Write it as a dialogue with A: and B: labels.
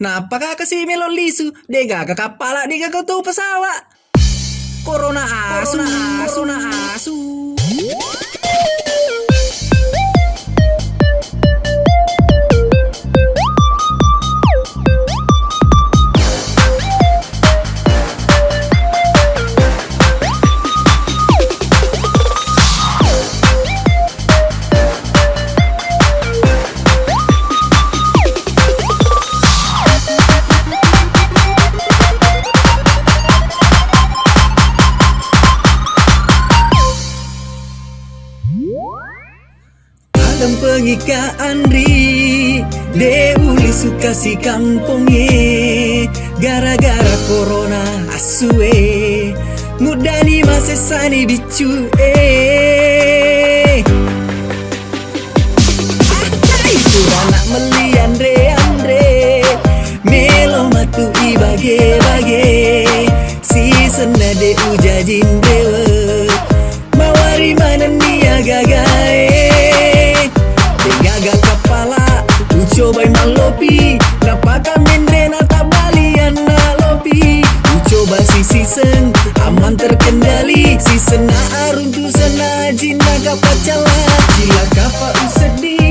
A: Napaka kasi melon lisu, dega ke kapala dega ke tu pesawat. Corona asu, corona asu. Alam pengika Andri Deuli suka si kampungnya gara-gara corona asue ngudani masesani bicu itu anak meli Andre melo matu ibage si senade ujajin dewa mawari mana dia gagae gagal kepala, coba malopi, napaka menden atau balian nalopi. Coba si season aman terkendali, season aruntu sana jina kapacala, jila kapa usedi.